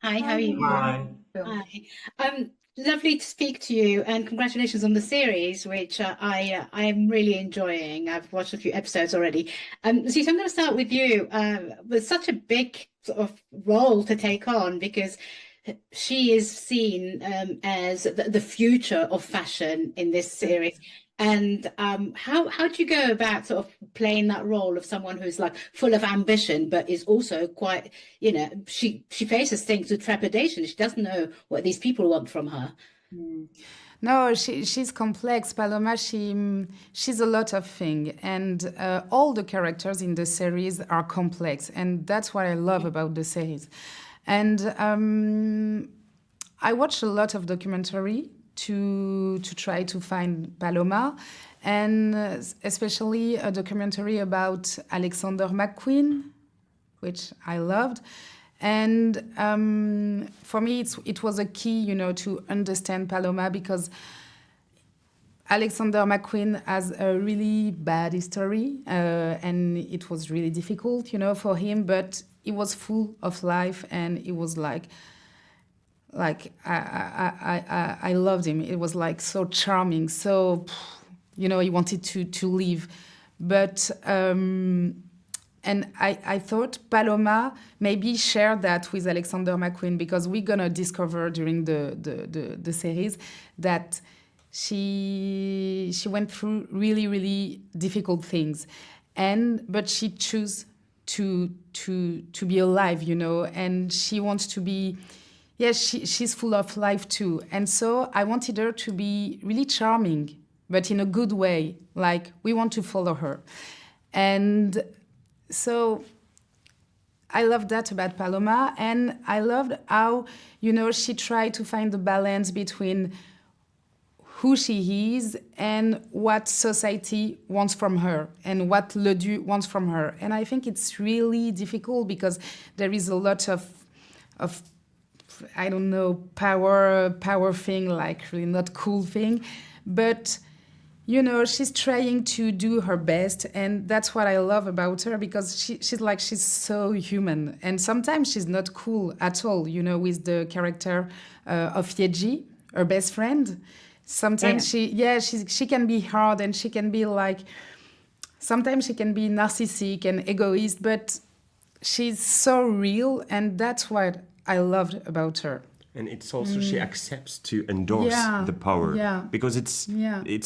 Hi, how Hi, are you? Hi. Phil. Hi. Lovely to speak to you, and congratulations on the series, which I am really enjoying. I've watched a few episodes already. Zita, I'm going to start with you. With such a big sort of role to take on, because she is seen as the future of fashion in this series. And how do you go about sort of playing that role of someone who's like full of ambition, but is also quite, she faces things with trepidation. She doesn't know what these people want from her. Mm. No, she's complex. Paloma, she's a lot of things, and all the characters in the series are complex, and that's what I love about the series. And I watched a lot of documentary to try to find Paloma, and especially a documentary about Alexander McQueen, which I loved. And for me, it was a key, to understand Paloma, because Alexander McQueen has a really bad history, and it was really difficult, for him. But he was full of life, and it was like I loved him. It was like so charming. So, he wanted to leave, but. And I thought Paloma maybe shared that with Alexander McQueen, because we're going to discover during the series that she went through really, really difficult things. But she chose to be alive, and she wants to be, she's full of life too. And so I wanted her to be really charming, but in a good way, like we want to follow her. And so I loved that about Paloma, and I loved how, she tried to find the balance between who she is and what society wants from her and what LEDU wants from her. And I think it's really difficult, because there is a lot of I don't know, power thing, like really not cool thing. But she's trying to do her best, and that's what I love about her, because she's so human, and sometimes she's not cool at all, with the character of Yeji, her best friend. Sometimes she can be hard, and she can be like, sometimes she can be narcissistic and egoist, but she's so real, and that's what I loved about her. And it's also she accepts to endorse the power, because it's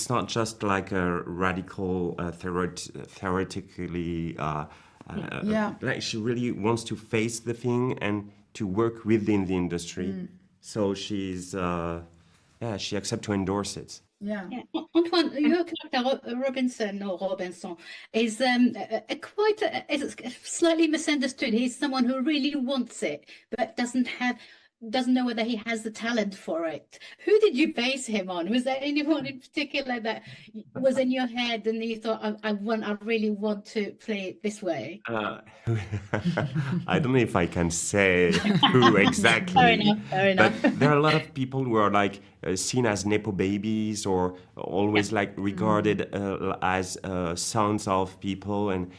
not just like a radical theoretically like she really wants to face the thing and to work within the industry. So she's she accepts to endorse it. Yeah. Antoine, your character Robinson is is slightly misunderstood. He's someone who really wants it, but doesn't know whether he has the talent for it. Who did you base him on? Was there anyone in particular that was in your head and you thought, I really want to play it this way? I don't know if I can say who exactly. Fair enough. But there are a lot of people who are like seen as nepo babies, or always like regarded as sons of people, and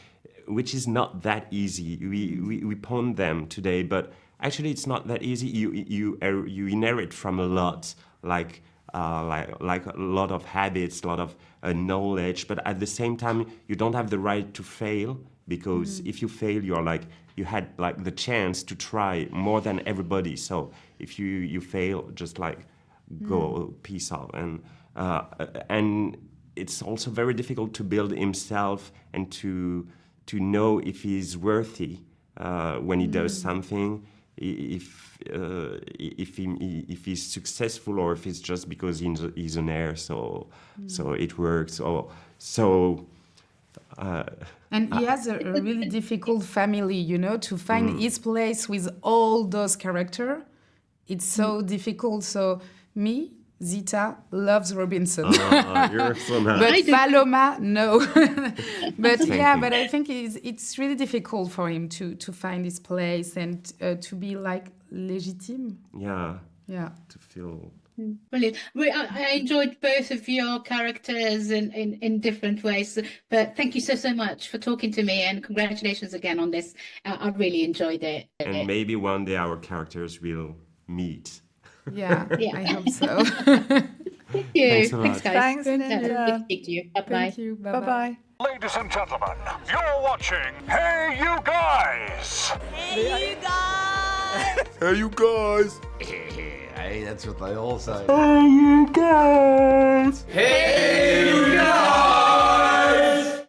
which is not that easy. We pawn them today, but actually it's not that easy. You inherit from a lot, like a lot of habits, a lot of knowledge, but at the same time you don't have the right to fail, because if you fail, you had like the chance to try more than everybody. So if you fail, just like go peace out. And it's also very difficult to build himself and to know if he's worthy when he does something, if he's successful, or if it's just because he's an heir, so it works. And he has a really difficult family, to find his place with all those characters. It's so difficult. So me, Zita, loves Robinson. You're so nice. But Paloma, no. But Thank you. but I think it's really difficult for him to find his place and to be like legitimate. Yeah. Yeah. To feel Brilliant. I enjoyed both of your characters in different ways, but thank you so much for talking to me, and congratulations again on this. I really enjoyed it. And maybe one day our characters will meet. Yeah, Yeah. I hope so. Thank you. Thanks a lot. Thanks, guys. Thanks, Good Ninja. to speak to you. Bye-bye. Thank you. Bye-bye. Bye-bye. Ladies and gentlemen, you're watching Hey You Guys! Hey, you guys! Hey, you guys! Hey, that's what they all say. Hey, you guys! Hey, you guys!